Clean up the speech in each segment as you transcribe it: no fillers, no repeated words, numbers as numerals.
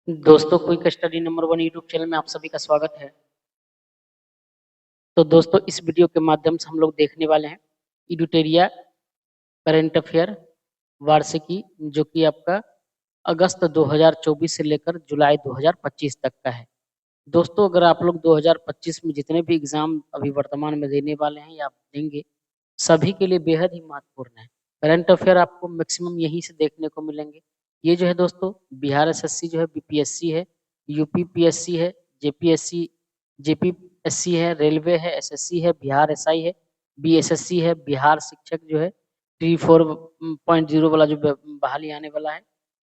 दोस्तों, quick study number 1 YouTube channel में आप सभी का स्वागत है। तो दोस्तों, इस वीडियो के माध्यम से हम लोग देखने वाले हैं इडुटेरिया करंट अफेयर वार्षिकी, जो कि आपका अगस्त 2024 से लेकर जुलाई 2025 तक का है। दोस्तों, अगर आप लोग 2025 में जितने भी एग्जाम अभी वर्तमान में देने वाले हैं या आप देंगे, सभी के लिए बेहद ही महत्वपूर्ण है। करंट अफेयर आपको मैक्सिमम यहीं से देखने को मिलेंगे। ये जो है दोस्तों, बिहार एसएससी जो है, बीपीएससी है, यूपी पीएससी है, जेपीएससी जेपीएससी है, रेलवे है, एसएससी है, बिहार एसआई है, बीएसएससी है, बिहार शिक्षक जो है, 3.4.0 वाला जो बहाली आने वाला है,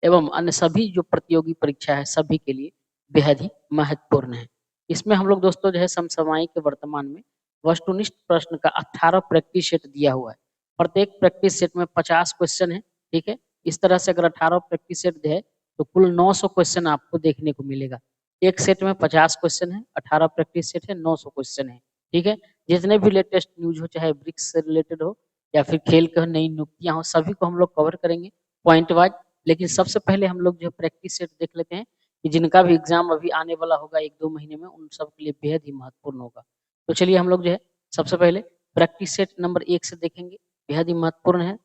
एवं अन्य सभी जो प्रतियोगी परीक्षा है, सभी के लिए बेहद ही महत्वपूर्ण है। इसमें हम लोग दोस्तों जो है समसामयिक के वर्तमान में वस्तुनिष्ठ प्रश्न का 18 प्रैक्टिस सेट दिया हुआ है। प्रत्येक प्रैक्टिस सेट में 50 क्वेश्चन है। ठीक है, इस तरह से अगर 18 प्रैक्टिस सेट है तो कुल 900 क्वेश्चन आपको देखने को मिलेगा। एक सेट में 50 क्वेश्चन है, 18 प्रैक्टिस सेट है, 900 क्वेश्चन है। ठीक है, जितने भी लेटेस्ट न्यूज हो, चाहे ब्रिक्स से रिलेटेड हो या फिर खेल के नई नियुक्तियां हो, सभी को हम लोग कवर करेंगे पॉइंट वाइज। लेकिन सबसे पहले हम लोग जो प्रैक्टिस सेट देख लेते हैं कि जिनका भी एग्जाम अभी आने वाला होगा 1-2 महीने में, उन सब के लिए बेहद ही महत्वपूर्ण होगा। तो चलिए हम लोग जो है सबसे पहले प्रैक्टिस सेट नंबर 1 से देखेंगे, बेहद ही महत्वपूर्ण है,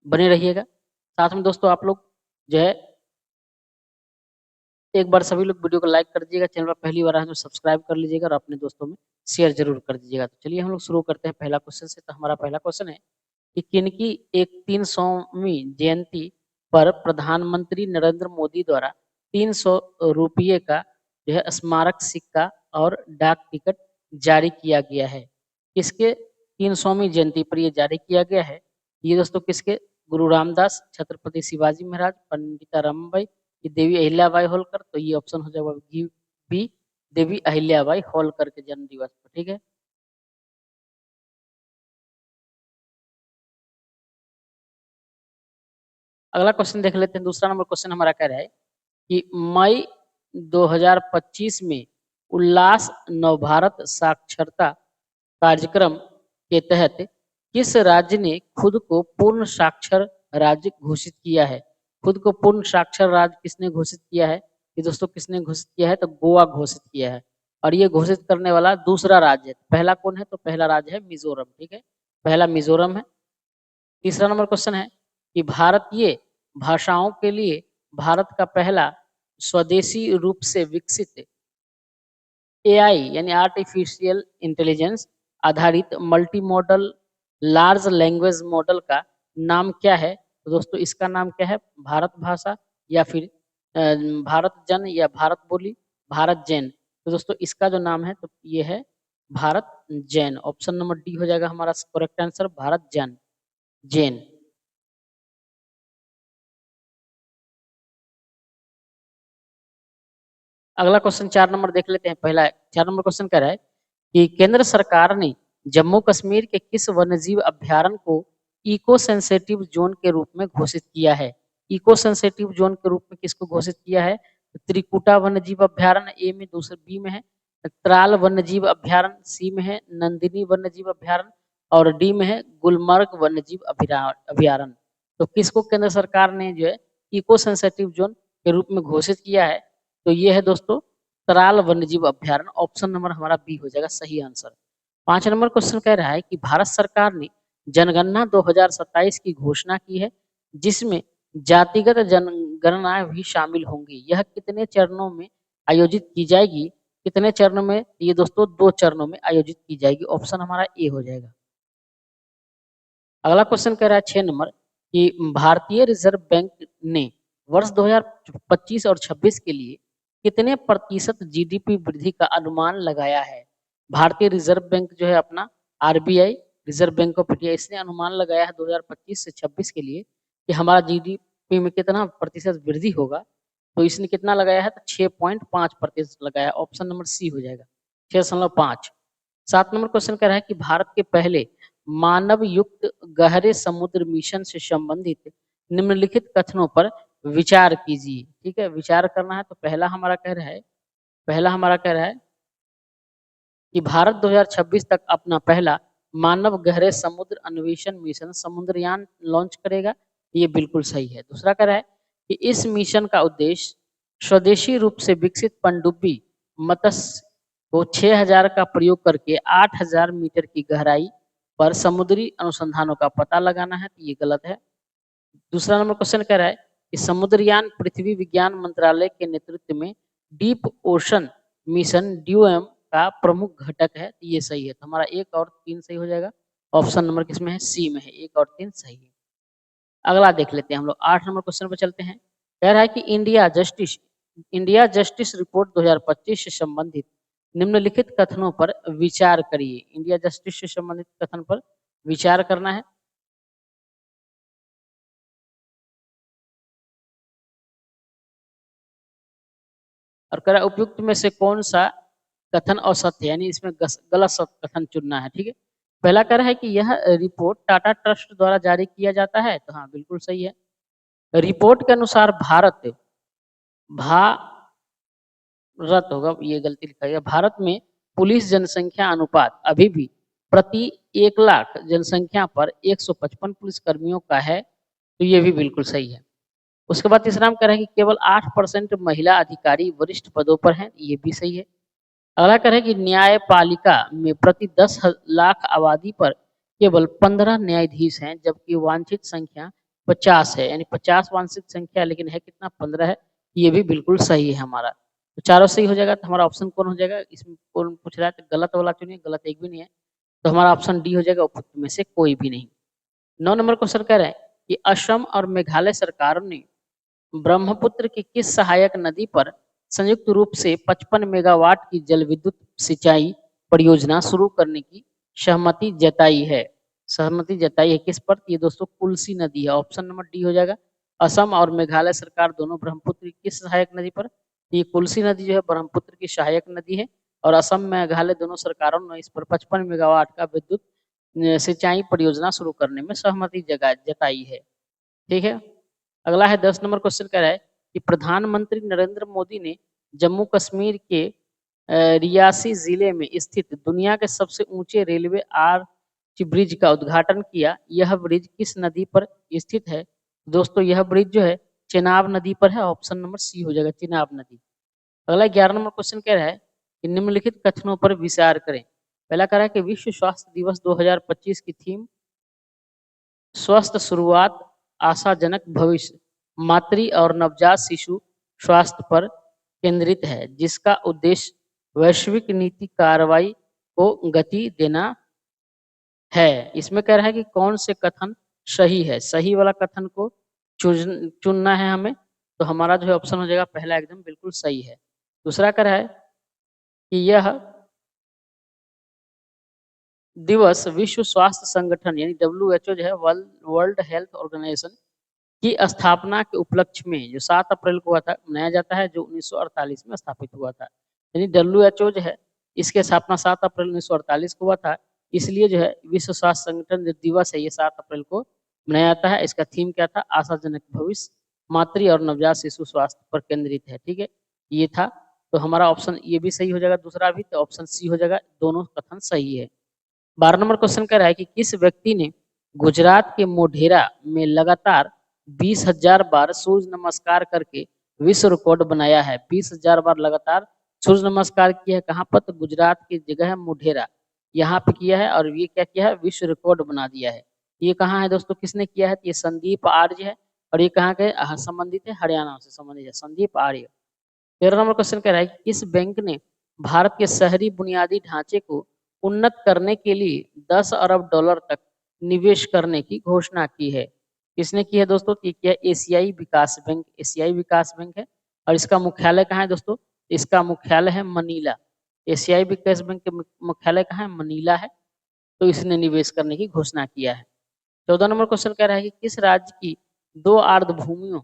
बने रहिएगा। साथ में दोस्तों आप लोग जो है एक बार सभी लोग वीडियो को लाइक कर दीजिएगा, चैनल पर पहली बार आए तो सब्सक्राइब कर लीजिएगा और अपने दोस्तों में शेयर जरूर कर दीजिएगा। तो चलिए हम लोग शुरू करते हैं पहला क्वेश्चन से। तो हमारा पहला क्वेश्चन है कि किनकी एक 300वीं जयंती पर प्रधानमंत्री नरेंद्र मोदी द्वारा 300 रुपये का जो है स्मारक सिक्का और डाक टिकट जारी किया गया है। किसके 300वीं जयंती पर यह जारी किया गया है? ये दोस्तों किसके? गुरु रामदास, छत्रपति शिवाजी महाराज, पंडिता रमाबाई, कि देवी अहिल्याबाई होलकर। तो ये ऑप्शन हो जाएगा बी, देवी अहिल्याबाई होलकर के जन्म दिवस पर। ठीक है, अगला क्वेश्चन देख लेते हैं। दूसरा नंबर क्वेश्चन हमारा कह रहा है कि मई 2025 में उल्लास नवभारत साक्षरता कार्यक्रम के तहत किस राज्य ने खुद को पूर्ण साक्षर राज्य घोषित किया है? खुद को पूर्ण साक्षर राज्य किसने घोषित किया है? ये दोस्तों किसने घोषित किया है? तो गोवा घोषित किया है। और ये घोषित करने वाला दूसरा राज्य है। पहला कौन है? तो पहला राज्य है मिजोरम। ठीक है, पहला मिजोरम है। तीसरा नंबर क्वेश्चन है कि भारतीय भाषाओं के लिए भारत का पहला स्वदेशी रूप से विकसित एआई यानी आर्टिफिशियल इंटेलिजेंस आधारित multi modal large language model का नाम क्या है? तो दोस्तों इसका नाम क्या है? भारत भाषा या फिर भारत जन या भारत बोली, भारत जैन। तो दोस्तों इसका जो नाम है तो ये है Bharat Jain. Option number D हो जाएगा हमारा करेक्ट आंसर, भारत जैन जैन। अगला क्वेश्चन 4 नंबर देख लेते हैं। पहला 4 नंबर क्वेश्चन कह रहा है कि केंद्र सरकार ने जम्मू कश्मीर के किस वन्यजीव अभ्यारण्य को इको सेंसिटिव जोन के रूप में घोषित किया है? इको सेंसिटिव जोन के रूप में किसको घोषित किया है? तो त्रिकुटा वन्यजीव अभ्यारण्य ए में, दूसरे बी में है त्राल वन्यजीव अभ्यारण्य, सी में है नंदिनी वन्यजीव अभ्यारण्य और डी में है गुलमर्ग वन्यजीव अभ्यारण्य। तो किसको केंद्र सरकार ने जो है इको सेंसिटिव जोन के रूप में घोषित किया है? तो ये है दोस्तों तराल वन्यजीव अभ्यारण्य। ऑप्शन नंबर हमारा बी हो जाएगा सही आंसर। 5 नंबर क्वेश्चन कह रहा है कि भारत सरकार ने जनगणना 2027 की घोषणा की है, जिसमें जातिगत जनगणना भी शामिल होंगी। यह कितने चरणों में आयोजित की जाएगी? कितने चरणों में? ये दोस्तों 2 चरणों में आयोजित की जाएगी। ऑप्शन हमारा ए हो जाएगा। अगला क्वेश्चन कह रहा है 6 नंबर कि भारतीय रिजर्व बैंक ने वर्ष 2025 और 26 के लिए कितने प्रतिशत जीडीपी वृद्धि का अनुमान लगाया है? भारतीय रिजर्व बैंक जो है अपना RBI, reserve bank of India, इसने अनुमान लगाया है 2025 से 26 के लिए कि हमारा जीडीपी में कितना प्रतिशत वृद्धि होगा। तो इसने कितना लगाया है? तो 6.5% लगाया। ऑप्शन नंबर सी हो जाएगा, 6.5। 7 नंबर क्वेश्चन कह रहा है कि भारत के पहले मानव युक्त गहरे समुद्र मिशन से संबंधित निम्नलिखित कथनों पर विचार कीजिए। ठीक है, विचार करना है। तो पहला हमारा कह रहा है कि भारत 2026 तक अपना पहला मानव गहरे समुद्र अन्वेषण मिशन समुद्रयान लॉन्च करेगा। ये बिल्कुल सही है। दूसरा कह रहा है कि इस मिशन का उद्देश्य स्वदेशी रूप से विकसित पनडुब्बी मत्स्य को 6000 का प्रयोग करके 8000 मीटर की गहराई पर समुद्री अनुसंधानों का पता लगाना है, तो ये गलत है। दूसरा नंबर क्वेश्चन कह रहा है कि समुद्रयान पृथ्वी विज्ञान मंत्रालय के नेतृत्व में डीप ओशन मिशन ड्यूएम का प्रमुख घटक है, तो ये सही है। तो हमारा 1 और 3 सही हो जाएगा। ऑप्शन नंबर किसमें है? सी में है। 1 और 3 सही है। अगला देख लेते हैं हम लोग। 8 नंबर क्वेश्चन पर चलते हैं। कह रहा है कि इंडिया जस्टिस रिपोर्ट 2025 से संबंधित निम्नलिखित कथनों पर विचार करिए। इंडिया जस्टिस से संबंधित कथन पर विचार करना है। और कह रहा है उपयुक्त में से कौन सा कथन असत्य है, यानी इसमें गलत कथन चुनना है। ठीक है। पहला कह रहा है कि यह रिपोर्ट टाटा ट्रस्ट द्वारा जारी किया जाता है, तो हाँ बिल्कुल सही है। रिपोर्ट के अनुसार भारत होगा, ये गलती लिखा गया। भारत में पुलिस जनसंख्या अनुपात अभी भी प्रति 1 लाख जनसंख्या पर 155 पुलिस कर्मियों का है, तो ये भी बिल्कुल सही है। उसके बाद तीसरा हम कह रहे हैं कि केवल 8% महिला अधिकारी वरिष्ठ पदों पर हैं, ये भी सही है। अगला कह रहे हैं कि न्यायपालिका में प्रति 10 लाख आबादी पर केवल 15 न्यायाधीश हैं, जबकि वांछित संख्या 50 है, यानी 50 वांछित संख्या, लेकिन है कितना? 15 है। ये भी बिल्कुल सही है हमारा। तो चारों सही हो जाएगा। तो हमारा ऑप्शन कौन हो जाएगा? इसमें कौन पूछ रहा है? तो गलत वाला चुनिए। गलत एक भी नहीं है, तो हमारा ऑप्शन डी हो जाएगा, उपयुक्त में से कोई भी नहीं। 9 नंबर क्वेश्चन कह रहे हैं कि असम और मेघालय सरकारों ने ब्रह्मपुत्र की किस सहायक नदी पर संयुक्त रूप से 55 मेगावाट की जल विद्युत सिंचाई परियोजना शुरू करने की सहमति जताई है? सहमति जताई है किस पर? ये दोस्तों कुल्सी नदी है। ऑप्शन नंबर डी हो जाएगा। असम और मेघालय सरकार दोनों ब्रह्मपुत्र की किस सहायक नदी पर? ये कुल्सी नदी जो है ब्रह्मपुत्र की सहायक नदी है, और असम मेघालय दोनों सरकारों ने इस पर 55 मेगावाट का विद्युत सिंचाई परियोजना शुरू करने में सहमति जताई है। ठीक है। अगला है 10 नंबर क्वेश्चन कह रहा है कि प्रधानमंत्री नरेंद्र मोदी ने जम्मू कश्मीर के रियासी जिले में स्थित दुनिया के सबसे ऊंचे रेलवे आर्च ब्रिज का उद्घाटन किया। यह ब्रिज किस नदी पर स्थित है? दोस्तों यह ब्रिज जो है चेनाब नदी पर है। ऑप्शन नंबर सी हो जाएगा, चेनाब नदी। अगला 11 नंबर क्वेश्चन कह रहा है कि निम्नलिखित कथनों पर विचार करें। पहला कह रहा है कि विश्व स्वास्थ्य दिवस 2025 की थीम स्वस्थ शुरुआत आशाजनक भविष्य मातृ और नवजात शिशु स्वास्थ्य पर केंद्रित है, जिसका उद्देश्य वैश्विक नीति कार्रवाई को गति देना है। इसमें कह रहा है कि कौन से कथन सही है? सही वाला कथन को चुनना है हमें। तो हमारा जो है ऑप्शन हो जाएगा पहला, एकदम बिल्कुल सही है। दूसरा कह रहा है कि यह दिवस विश्व स्वास्थ्य संगठन यानी WHO जो है वर्ल्ड हेल्थ ऑर्गेनाइजेशन की स्थापना के उपलक्ष्य में जो 7 अप्रैल को हुआ था मनाया जाता है, जो 1948 में स्थापित हुआ था। यानी WHO जो है इसके स्थापना 7 अप्रैल 1948 को हुआ था। इसलिए जो है विश्व स्वास्थ्य संगठन जो दिवस है ये 7 अप्रैल को मनाया जाता है। इसका थीम क्या था? आशाजनक भविष्य मातृ और नवजात शिशु स्वास्थ्य पर केंद्रित है। ठीक है, ये था। तो हमारा ऑप्शन ये भी सही हो जाएगा, दूसरा भी। तो ऑप्शन सी हो जाएगा, दोनों कथन सही है। 12 नंबर क्वेश्चन कह रहा है कि किस व्यक्ति ने गुजरात के मोढेरा में लगातार 20,000 बार सूर्य नमस्कार करके विश्व रिकॉर्ड बनाया है? 20,000 बार लगातार सूर्य नमस्कार किया है। कहाँ पर? तो गुजरात की जगह है मोढेरा, यहाँ पे किया है। और ये क्या किया है? विश्व रिकॉर्ड बना दिया है। ये कहाँ है दोस्तों? किसने किया है? ये संदीप आर्य है। और ये कहाँ के संबंधित है? हरियाणा से संबंधित है, संदीप आर्य। 13 नंबर क्वेश्चन कह रहा है कि किस बैंक ने भारत के शहरी बुनियादी ढांचे को उन्नत करने के लिए 10 अरब डॉलर तक निवेश करने की घोषणा की है? किसने की है दोस्तों? ये किया एशियाई विकास बैंक। एशियाई विकास बैंक है। और इसका मुख्यालय कहाँ है दोस्तों? इसका मुख्यालय है मनीला। एशियाई विकास बैंक के मुख्यालय कहाँ है? मनीला है। तो इसने निवेश करने की घोषणा किया है। 14 नंबर क्वेश्चन कह रहा है कि किस राज्य की 2 आर्द्रभूमियों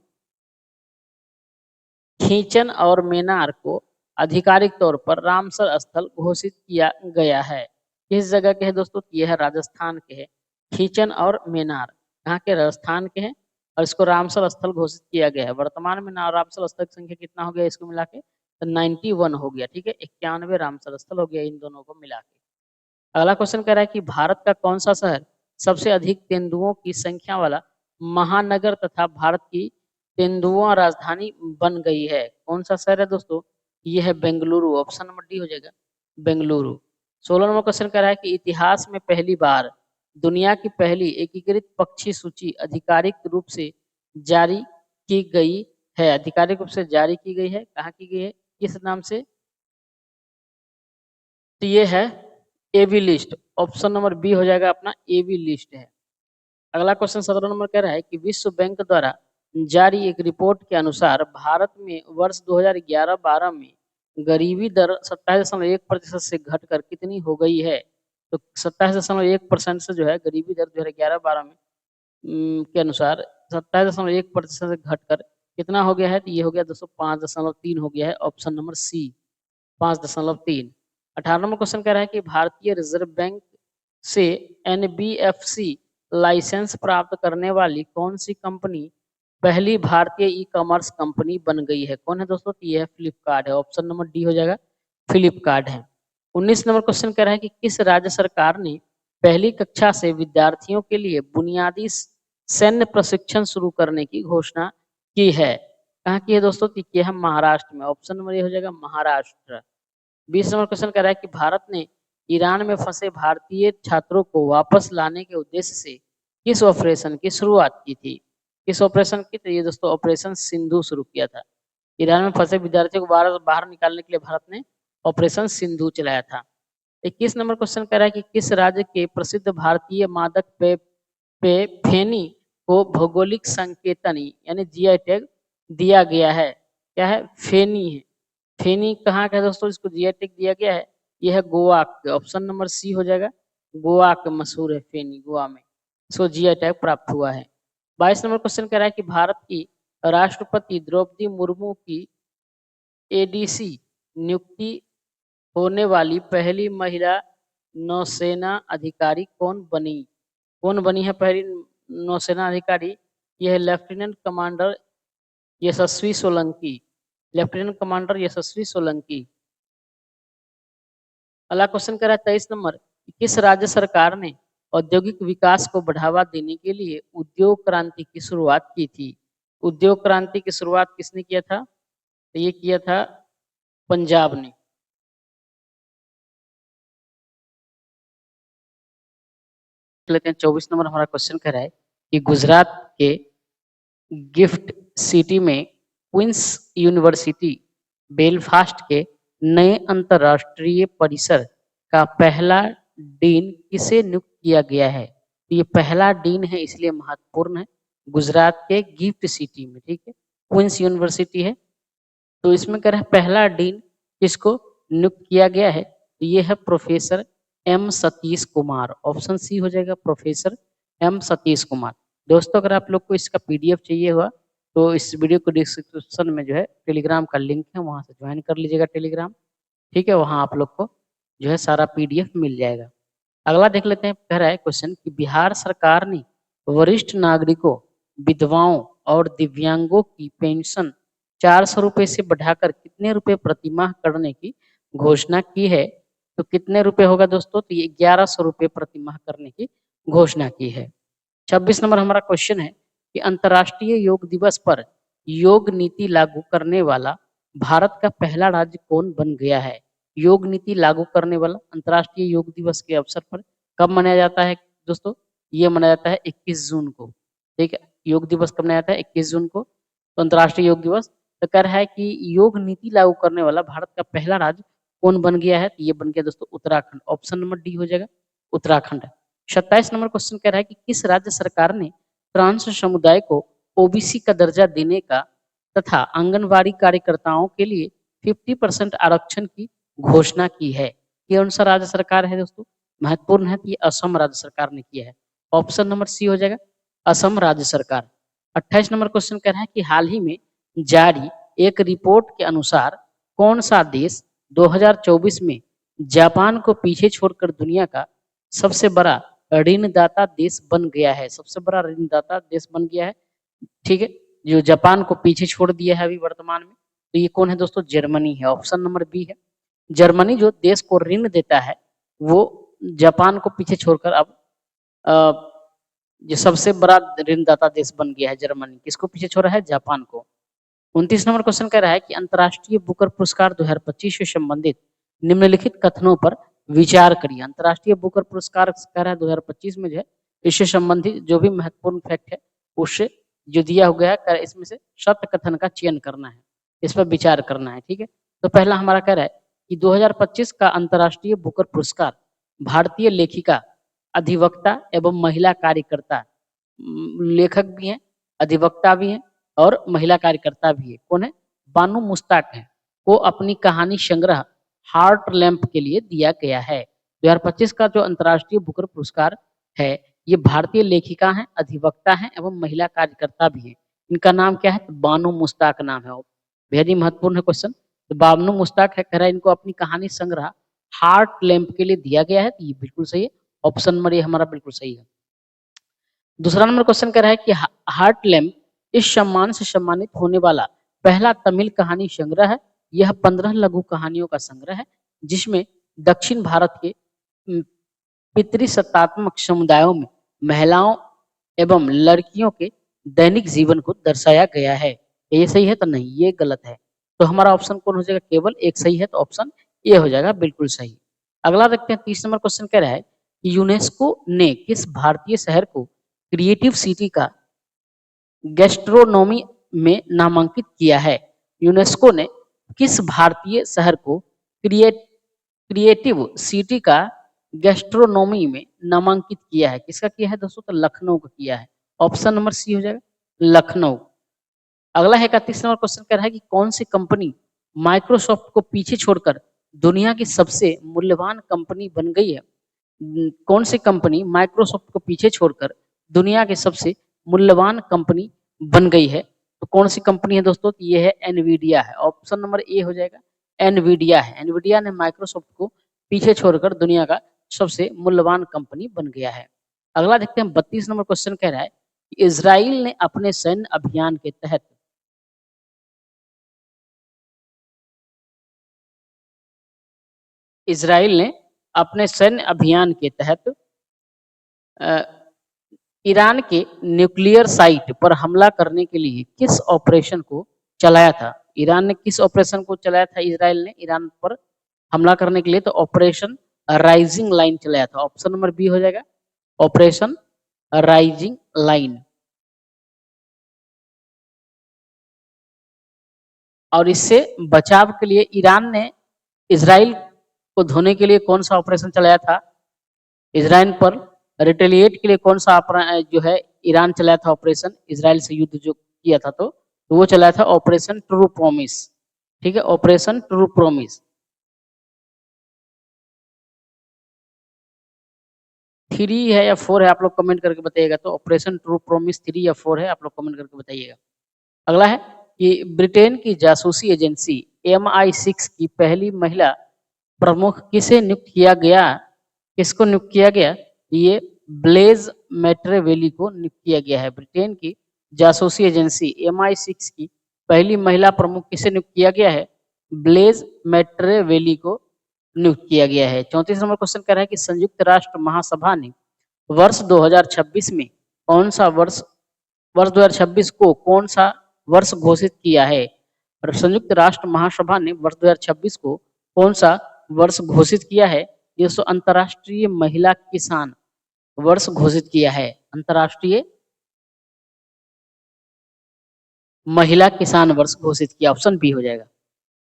खींचन और मेनार को आधिकारिक तौर पर रामसर स्थल घोषित किया गया है? किस जगह के है दोस्तों? ये है राजस्थान के है, खींचन और मेनार। कहाँ के? राजस्थान के हैं। और इसको रामसर स्थल घोषित किया गया है। वर्तमान में रामसर स्थल की संख्या कितना हो गया इसको मिला के? तो 91 हो गया। ठीक है, 91 रामसर स्थल हो गया इन दोनों को मिला के। अगला क्वेश्चन कह रहा है कि भारत का कौन सा शहर सबसे अधिक तेंदुओं की संख्या वाला महानगर तथा भारत की तेंदुआ राजधानी बन गई है? कौन सा शहर है दोस्तों? ये है बेंगलुरु। ऑप्शन नंबर डी हो जाएगा बेंगलुरु। 16 नंबर क्वेश्चन कह रहा है कि इतिहास में पहली बार दुनिया की पहली एकीकृत पक्षी सूची आधिकारिक रूप से जारी की गई है। आधिकारिक रूप से जारी की गई है, कहाँ की गई है, किस नाम से? तो ये है एवी लिस्ट। ऑप्शन नंबर बी हो जाएगा अपना एवी लिस्ट है। अगला क्वेश्चन 17 नंबर कह रहा है कि विश्व बैंक द्वारा जारी एक रिपोर्ट के अनुसार भारत में वर्ष 2011-12 में गरीबी दर 27.1% से घटकर कितनी हो गई है? तो 27.1% से जो है गरीबी दर 2011-12 में के अनुसार 27.1% से घटकर कितना हो गया है? तो ये हो गया दोस्तों 5.3 हो गया है। Option number C 5.3। 18 number question कह रहा है कि भारतीय रिजर्व बैंक से एनबीएफसी लाइसेंस प्राप्त करने वाली कौन सी कंपनी पहली भारतीय ई कॉमर्स कंपनी बन गई है? कौन है दोस्तों? तो ये है फ्लिपकार्ट है। ऑप्शन नंबर डी हो जाएगा फ्लिपकार्ट है। 19 नंबर क्वेश्चन कह रहा है कि किस राज्य सरकार ने पहली कक्षा से विद्यार्थियों के लिए बुनियादी सैन्य प्रशिक्षण शुरू करने की घोषणा की है? कहाँ की है दोस्तों? तो ये है महाराष्ट्र में। ऑप्शन नंबर ये हो जाएगा महाराष्ट्र। 20 नंबर क्वेश्चन कह रहा है कि भारत ने ईरान में फंसे भारतीय छात्रों को वापस लाने के उद्देश्य से किस ऑपरेशन की शुरुआत की थी? किस ऑपरेशन की? तो ये दोस्तों ऑपरेशन सिंधु शुरू किया था। ईरान में फंसे विद्यार्थियों को बाहर निकालने के लिए भारत ने ऑपरेशन सिंधु चलाया था। 21 नंबर क्वेश्चन कह रहा है कि किस राज्य के प्रसिद्ध भारतीय मादक पे फेनी को भौगोलिक संकेतन यानी जीआई टैग दिया गया है? क्या है? फेनी है। फेनी कहाँ का है दोस्तों? इसको जीआई टैग दिया गया है, यह है गोवा के। ऑप्शन नंबर सी हो जाएगा। गोवा के मशहूर है फेनी, गोवा में इसको जीआई टैग प्राप्त हुआ है। 22 नंबर क्वेश्चन कह रहा है कि भारत की राष्ट्रपति द्रौपदी मुर्मू की एडीसी नियुक्ति होने वाली पहली महिला नौसेना अधिकारी कौन बनी? कौन बनी है पहली नौसेना अधिकारी? यह है लेफ्टिनेंट कमांडर यशस्वी सोलंकी। लेफ्टिनेंट कमांडर यशस्वी सोलंकी। अगला क्वेश्चन कह रहा है 23 नंबर, किस राज्य सरकार ने औद्योगिक विकास को बढ़ावा देने के लिए उद्योग क्रांति की शुरुआत की थी? उद्योग क्रांति की शुरुआत किसने किया था? तो ये किया था पंजाब ने। लेते हैं 24 नंबर हमारा क्वेश्चन कह रहा है कि गुजरात के गिफ्ट सिटी में क्वींस यूनिवर्सिटी बेलफास्ट के नए अंतरराष्ट्रीय परिसर का पहला डीन किसे नियुक्त किया गया है? तो ये पहला डीन है इसलिए महत्वपूर्ण है। गुजरात के गिफ्ट सिटी में, ठीक है, क्वींस यूनिवर्सिटी है। तो इसमें कह रहा है पहला डीन किसको नियुक्त किया गया है? तो ये है professor M Satish Kumar. Option C हो जाएगा प्रोफेसर एम सतीश कुमार। दोस्तों अगर आप लोग को इसका पीडीएफ चाहिए हुआ तो इस वीडियो को डिस्क्रिप्शन में जो है टेलीग्राम का लिंक है, वहां से ज्वाइन कर लीजिएगा टेलीग्राम, ठीक है। वहां आप लोग को जो है सारा पीडीएफ मिल जाएगा। अगला देख लेते हैं। कह रहा है क्वेश्चन कि बिहार सरकार ने वरिष्ठ नागरिकों, विधवाओं और दिव्यांगों की पेंशन 400 रुपए से बढ़ाकर कितने रुपए प्रतिमाह करने की घोषणा की है? तो कितने रुपए होगा दोस्तों? तो ये 1100 रुपए प्रतिमाह करने की घोषणा की है। 26 नंबर हमारा क्वेश्चन है कि अंतर्राष्ट्रीय योग दिवस पर योग नीति लागू करने वाला भारत का पहला राज्य कौन बन गया है? योग नीति लागू करने वाला अंतर्राष्ट्रीय योग दिवस के अवसर पर कब मनाया जाता है दोस्तों? ये मनाया जाता है 21 जून को, ठीक है। योग दिवस कब मनाया जाता है? 21 जून को, तो अंतर्राष्ट्रीय योग दिवस। तो कह रहा है कि योग नीति लागू करने वाला भारत का पहला राज्य कौन बन गया है? तो ये बन गया दोस्तों उत्तराखंड। ऑप्शन नंबर डी हो जाएगा उत्तराखंड। 27 नंबर क्वेश्चन कह रहा है कि किस राज्य सरकार ने ट्रांस समुदाय को ओबीसी का दर्जा देने का तथा आंगनवाड़ी कार्यकर्ताओं के लिए 50% आरक्षण की घोषणा की है? ये कौन सा राज्य सरकार है दोस्तों? महत्वपूर्ण है, ये असम राज्य सरकार ने किया है। ऑप्शन नंबर सी हो जाएगा असम राज्य सरकार। 28 नंबर क्वेश्चन कह रहा है कि हाल ही में जारी एक रिपोर्ट के अनुसार कौन सा देश 2024 में जापान को पीछे छोड़कर दुनिया का सबसे बड़ा ऋणदाता देश बन गया है? सबसे बड़ा ऋणदाता देश बन गया है, ठीक है, जो जापान को पीछे छोड़ दिया है अभी वर्तमान में। तो ये कौन है दोस्तों? जर्मनी है। ऑप्शन नंबर बी है। जर्मनी जो देश को ऋण देता है वो जापान को पीछे छोड़कर अब जो सबसे बड़ा ऋणदाता देश बन गया है जर्मनी, किसको पीछे छोड़ा है? जापान को। 29 नंबर क्वेश्चन कह रहा है कि अंतर्राष्ट्रीय बुकर पुरस्कार 2025 से संबंधित निम्नलिखित कथनों पर विचार करिए। अंतर्राष्ट्रीय बुकर पुरस्कार कह रहा है 2025 में जो है इससे संबंधित जो भी महत्वपूर्ण फैक्ट है उससे जो दिया हो गया है इसमें से सत्य कथन का चयन करना है, इस पर विचार करना है। ठीक है, तो पहला हमारा कह रहा है कि 2025 का अंतर्राष्ट्रीय बुकर पुरस्कार भारतीय लेखिका, अधिवक्ता एवं महिला कार्यकर्ता, लेखक भी हैं, अधिवक्ता भी हैं और महिला कार्यकर्ता भी है। कौन है? बानू मुश्ताक है, को अपनी कहानी संग्रह हार्ट लैम्प के लिए दिया गया है। 2025 का जो अंतर्राष्ट्रीय बुकर पुरस्कार है ये भारतीय लेखिका हैं, अधिवक्ता हैं एवं महिला कार्यकर्ता भी हैं। इनका नाम क्या है? तो बानू मुश्ताक नाम है। बेहद ही महत्वपूर्ण है क्वेश्चन। तो बानू मुश्ताक है, कह रहा है इनको अपनी कहानी संग्रह हार्ट लैम्प के लिए दिया गया है। तो ये बिल्कुल सही है, ऑप्शन नंबर ये हमारा बिल्कुल सही है। दूसरा नंबर क्वेश्चन कह रहा है कि हार्ट लैम्प इस सम्मान से सम्मानित होने वाला पहला तमिल कहानी संग्रह है। यह 15 लघु कहानियों का संग्रह है जिसमें दक्षिण भारत के पितृसत्तात्मक समुदायों में महिलाओं एवं लड़कियों के दैनिक जीवन को दर्शाया गया है। ये सही है? तो नहीं, ये गलत है। तो हमारा ऑप्शन कौन हो जाएगा? केवल एक सही है, तो ऑप्शन ए हो जाएगा बिल्कुल सही। अगला देखते हैं, 30 नंबर क्वेश्चन कह रहा है कि यूनेस्को ने किस भारतीय शहर को क्रिएटिव सिटी का गैस्ट्रोनोमी में नामांकित किया है? यूनेस्को ने किस भारतीय शहर को क्रिएटिव सिटी का गैस्ट्रोनोमी में नामांकित किया है? किसका किया है दोस्तों? तो लखनऊ का किया है। ऑप्शन नंबर सी हो जाएगा, लखनऊ। अगला है 31 नंबर क्वेश्चन कह रहा है कि कौन सी कंपनी माइक्रोसॉफ्ट को पीछे छोड़कर दुनिया की सबसे मूल्यवान कंपनी बन गई है? कौन सी कंपनी माइक्रोसॉफ्ट को पीछे छोड़कर दुनिया की सबसे मूल्यवान कंपनी बन गई है? तो कौन सी कंपनी है दोस्तों? तो ये है एनवीडिया है। ऑप्शन नंबर ए हो जाएगा, एनवीडिया है। एनवीडिया ने माइक्रोसॉफ्ट को पीछे छोड़कर दुनिया का सबसे मूल्यवान कंपनी बन गया है। अगला देखते हैं, 32 नंबर क्वेश्चन कह रहा है कि इजराइल ने अपने सैन्य अभियान के तहत इजराइल ने अपने सैन्य अभियान के तहत ईरान के न्यूक्लियर साइट पर हमला करने के लिए किस ऑपरेशन को चलाया था? ईरान ने किस ऑपरेशन को चलाया था? इजराइल ने ईरान पर हमला करने के लिए तो ऑपरेशन राइजिंग लाइन चलाया था। ऑप्शन नंबर बी हो जाएगा, ऑपरेशन राइजिंग लाइन। और इससे बचाव के लिए ईरान ने इजराइल को धोने के लिए कौन सा ऑपरेशन चलाया था? इजराइल पर रिटेलिएट के लिए कौन सा जो है ईरान चलाया था ऑपरेशन? इजराइल से युद्ध जो किया था तो वो चलाया था ऑपरेशन ट्रू प्रॉमिस। ठीक है, ऑपरेशन ट्रू प्रॉमिस। 3 है या 4 है, आप लोग कमेंट करके बताइएगा। तो ऑपरेशन ट्रू प्रॉमिस 3 या 4 है, आप लोग कमेंट करके बताइएगा। अगला है कि ब्रिटेन की जासूसी एजेंसी MI6 की पहली महिला प्रमुख किसे नियुक्त किया गया? किसको नियुक्त किया गया? ये ब्लेज मैट्रेवेली को नियुक्त किया गया है। ब्रिटेन की जासूसी एजेंसी MI6 की पहली महिला प्रमुख किसे नियुक्त किया गया है? ब्लेज मैट्रेवेली को नियुक्त किया गया है। 34 नंबर क्वेश्चन कह रहा है कि संयुक्त राष्ट्र महासभा ने वर्ष 2026 में कौन सा वर्ष 2026 को कौन सा वर्ष घोषित किया है? और संयुक्त राष्ट्र महासभा ने वर्ष 2026 को कौन सा वर्ष घोषित किया है? ये अंतर्राष्ट्रीय महिला किसान वर्ष घोषित किया है। अंतर्राष्ट्रीय महिला किसान वर्ष घोषित किया, ऑप्शन बी हो जाएगा।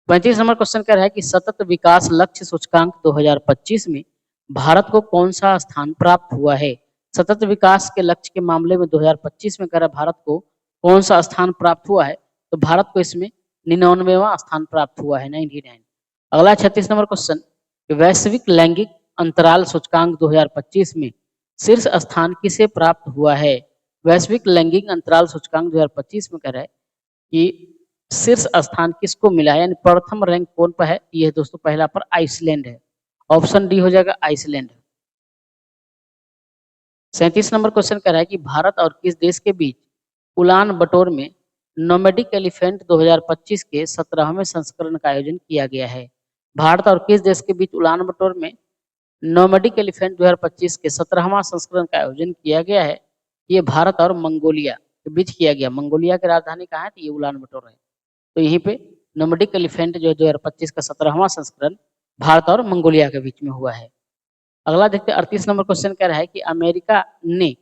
35 नंबर क्वेश्चन कह रहा है कि सतत विकास लक्ष्य सूचकांक 2025 में भारत को कौन सा स्थान प्राप्त हुआ है? सतत विकास के लक्ष्य के मामले में 2025 में कह रहा है भारत को कौन सा स्थान प्राप्त हुआ है? तो भारत को इसमें 99वां स्थान प्राप्त हुआ है, 99। अगला 36 नंबर क्वेश्चन, वैश्विक लैंगिक अंतराल सूचकांक 2025 में शीर्ष स्थान किसे प्राप्त हुआ है? वैश्विक लैंगिक अंतराल सूचकांक 2025 में कह रहा है कि शीर्ष स्थान किसको मिला है, यानी प्रथम रैंक कौन पर है? ये दोस्तों पहला पर आइसलैंड है। ऑप्शन डी हो जाएगा, आइसलैंड। 37 नंबर क्वेश्चन कह रहा है कि भारत और किस देश के बीच उलान बटोर में नोमैडिक एलिफेंट 2025 के 17वें संस्करण का आयोजन किया गया है? भारत और किस देश के बीच उलान बटोर में नोमैडिक एलिफेंट 2025 के 17वां संस्करण का आयोजन किया गया है? ये भारत और मंगोलिया के बीच किया गया। मंगोलिया की राजधानी कहाँ है? तो ये उलान बटोर है। तो यहीं पे नोमैडिक एलिफेंट जो 2025 का 17वां संस्करण भारत और मंगोलिया के बीच में हुआ है। अगला देखते हैं 38 नंबर क्वेश्चन कह रहा है कि अमेरिका ने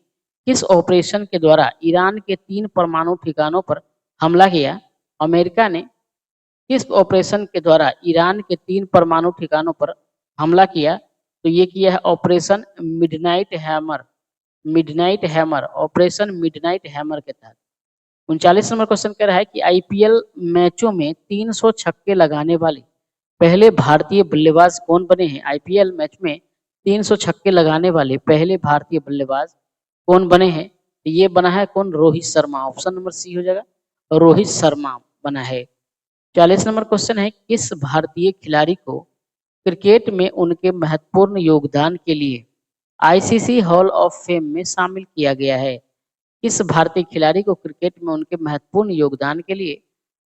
किस ऑपरेशन के द्वारा ईरान के 3 परमाणु ठिकानों पर हमला किया? अमेरिका ने किस ऑपरेशन के द्वारा ईरान के 3 परमाणु ठिकानों पर हमला किया? तो ये किया है operation midnight hammer. Midnight hammer, operation midnight hammer के तहत। 39 नंबर क्वेश्चन कह रहा है कि आईपीएल मैचों में 300 छक्के लगाने वाले पहले भारतीय बल्लेबाज कौन बने हैं? आईपीएल मैच में 300 छक्के लगाने वाले पहले भारतीय बल्लेबाज कौन बने हैं? ये बना है कौन? Rohit Sharma. Option number C हो जाएगा, रोहित शर्मा बना है। 40 नंबर क्वेश्चन है किस भारतीय खिलाड़ी को क्रिकेट में उनके महत्वपूर्ण योगदान के लिए आईसीसी हॉल ऑफ फेम में शामिल किया गया है? किस भारतीय खिलाड़ी को क्रिकेट में उनके महत्वपूर्ण योगदान के लिए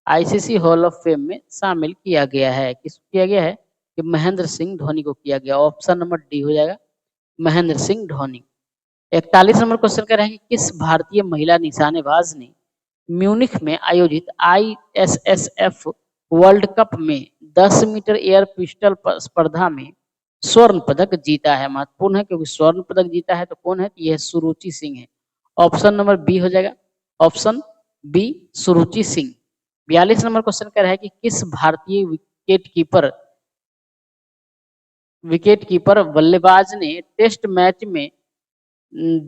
आईसीसी हॉल ऑफ फेम में शामिल किया गया है? किसको किया गया है? कि महेंद्र सिंह धोनी को किया गया। ऑप्शन नंबर डी हो जाएगा, महेंद्र सिंह धोनी। 41 नंबर क्वेश्चन कह रहा है कि किस भारतीय महिला निशानेबाज ने म्यूनिख में आयोजित आईएसएसएफ वर्ल्ड कप में 10 मीटर एयर पिस्टल स्पर्धा में स्वर्ण पदक जीता है? महत्वपूर्ण है क्योंकि स्वर्ण पदक जीता है। तो कौन है? यह सुरुचि सिंह है। ऑप्शन नंबर बी हो जाएगा, ऑप्शन बी सुरुचि सिंह। 42 नंबर क्वेश्चन कह रहा है कि किस भारतीय विकेट कीपर बल्लेबाज ने टेस्ट मैच में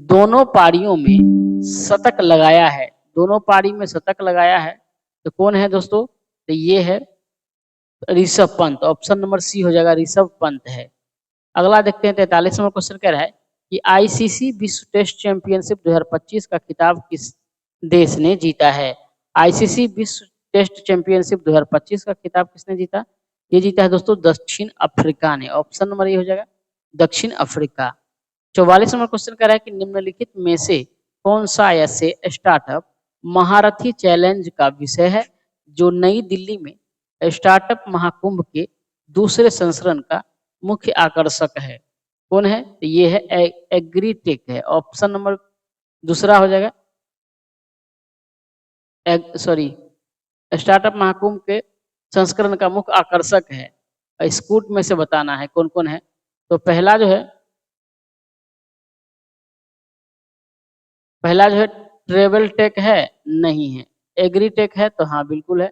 दोनों पारियों में शतक लगाया है? दोनों पारी में शतक लगाया है तो कौन है दोस्तों? तो ये है Rishabh Pant. Option number C हो जाएगा, ऋषभ पंत है। अगला देखते हैं 43 नंबर क्वेश्चन कह रहा है कि आईसीसी विश्व टेस्ट चैंपियनशिप 2025 का खिताब किस देश ने जीता है? आईसीसी विश्व टेस्ट चैंपियनशिप 2025 का खिताब किसने जीता? ये जीता है दोस्तों दक्षिण अफ्रीका ने। ऑप्शन नंबर ये हो जाएगा, दक्षिण अफ्रीका। 44 नंबर क्वेश्चन कह रहा है कि निम्नलिखित में से कौन सा ऐसे स्टार्टअप महारथी चैलेंज का विषय है जो नई दिल्ली में स्टार्टअप महाकुंभ के दूसरे संस्करण का मुख्य आकर्षक है? कौन है? तो ये है एग्रीटेक है। ऑप्शन नंबर दूसरा हो जाएगा, स्टार्टअप महाकुंभ के संस्करण का मुख्य आकर्षक है। स्कूट में से बताना है कौन कौन है। तो पहला जो है ट्रेवल टेक है, नहीं है। एग्रीटेक है तो हाँ बिल्कुल है।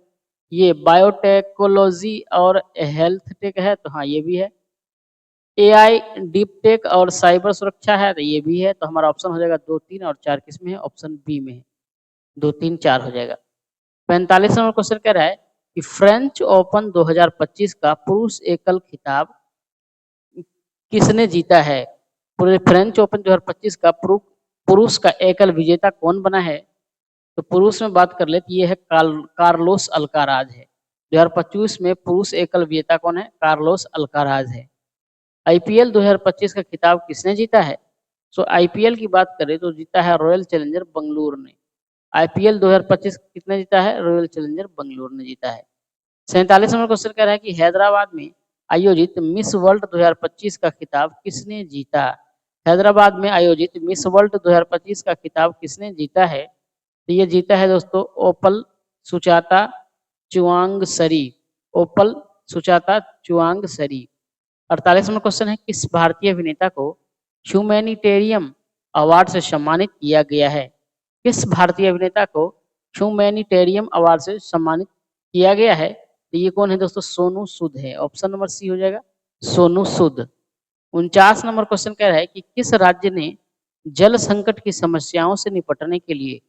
ये बायोटेक्नोलॉजी और हेल्थ टेक है तो हाँ ये भी है। एआई डीप टेक और साइबर सुरक्षा है तो ये भी है। तो हमारा ऑप्शन हो जाएगा 2, 3 और 4 किस में है? ऑप्शन बी में है। 2, 3, 4 हो जाएगा। 45 नंबर क्वेश्चन कह रहा है कि फ्रेंच ओपन 2025 का पुरुष एकल खिताब किसने जीता है? पूरे फ्रेंच ओपन 2025 का पुरुष का एकल विजेता कौन बना है? तो पुरुष में बात कर ले तो ये है कार्लोस अल्काराज है। 2025 में पुरुष एकल विजेता कौन है? कार्लोस अल्काराज है। आईपीएल 2025 का खिताब किसने जीता है? सो आईपीएल की बात करें तो जीता है रॉयल चैलेंजर बंगलुरु ने। आईपीएल 2025 कितने जीता है? रॉयल चैलेंजर बंगलुरु ने जीता है। 47 नंबर क्वेश्चन कह रहा है कि हैदराबाद में आयोजित मिस वर्ल्ड 2025 का खिताब किसने जीता? हैदराबाद में आयोजित मिस वर्ल्ड 2025 का खिताब किसने जीता है? तो ये जीता है दोस्तों ओपल सुचाता चुआंगसरी। ओपल सुचाता चुआंगसरी। 48 नंबर क्वेश्चन है किस भारतीय अभिनेता को ह्यूमैनिटेरियम अवार्ड से सम्मानित किया गया है? किस भारतीय अभिनेता को ह्यूमैनिटेरियम अवार्ड से सम्मानित किया गया है? तो ये कौन है दोस्तों? सोनू सूद है। ऑप्शन नंबर सी हो जाएगा, सोनू सूद। 49 नंबर क्वेश्चन कह रहा है कि किस राज्य ने जल संकट की समस्याओं से निपटने के लिए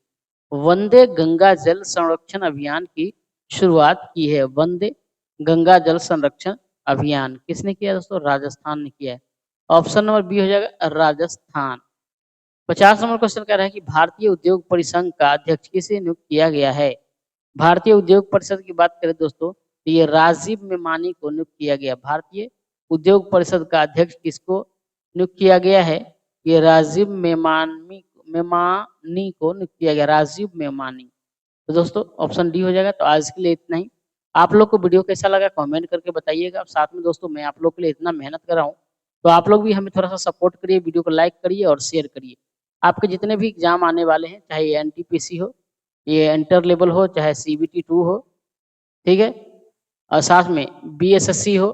वंदे गंगा जल संरक्षण अभियान की शुरुआत की है? वंदे गंगा जल संरक्षण अभियान किसने किया दोस्तों? राजस्थान ने किया है। ऑप्शन नंबर बी हो जाएगा, राजस्थान। 50 नंबर क्वेश्चन कह रहा है कि भारतीय उद्योग परिसंघ का अध्यक्ष किसे नियुक्त किया गया है? भारतीय उद्योग परिषद की बात करें दोस्तों तो ये राजीव मेमानी को नियुक्त किया गया। भारतीय उद्योग परिषद का अध्यक्ष किसको नियुक्त किया गया है? ये राजीव मेमानी को नियुक्त किया गया, राजीव मेमानी। तो दोस्तों ऑप्शन डी हो जाएगा। तो आज के लिए इतना ही। आप लोग को वीडियो कैसा लगा कमेंट करके बताइएगा। साथ में दोस्तों मैं आप लोग के लिए इतना मेहनत कर रहा हूँ तो आप लोग भी हमें थोड़ा सा सपोर्ट करिए, वीडियो को लाइक करिए और शेयर करिए। आपके जितने भी एग्जाम आने वाले हैं, चाहे ये एनटीपीसी हो, ये इंटर लेवल हो, चाहे सीबीटी 2 हो, ठीक है, और साथ में बीएसएससी हो,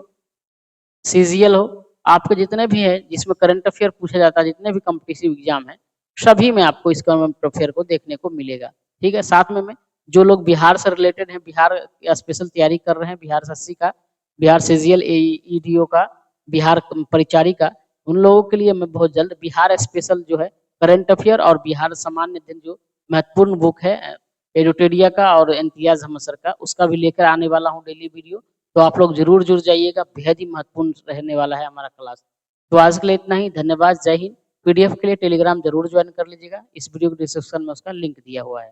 सीजीएल हो, आपके जितने भी हैं जिसमें करंट अफेयर पूछा जाता है, जितने भी कॉम्पिटिटिव एग्जाम हैं, सभी में आपको इस करंट अफेयर को देखने को मिलेगा। ठीक है, साथ में जो लोग बिहार से रिलेटेड हैं, बिहार स्पेशल तैयारी कर रहे हैं, बिहार एसएससी का, बिहार सीजीएल ईडीओ का, बिहार परिचारी का, उन लोगों के लिए मैं बहुत जल्द बिहार स्पेशल जो है करंट अफेयर और बिहार सामान्य दिन जो महत्वपूर्ण बुक है एडुटेरिया का और इम्तियाज अहमद सर का, उसका भी लेकर आने वाला हूँ डेली वीडियो। तो आप लोग जरूर जुड़ जाइएगा, बेहद ही महत्वपूर्ण रहने वाला है हमारा क्लास। तो आज के लिए इतना ही, धन्यवाद, जय हिंद। पीडीएफ के लिए टेलीग्राम जरूर ज्वाइन कर लीजिएगा, इस वीडियो के डिस्क्रिप्शन में उसका लिंक दिया हुआ है।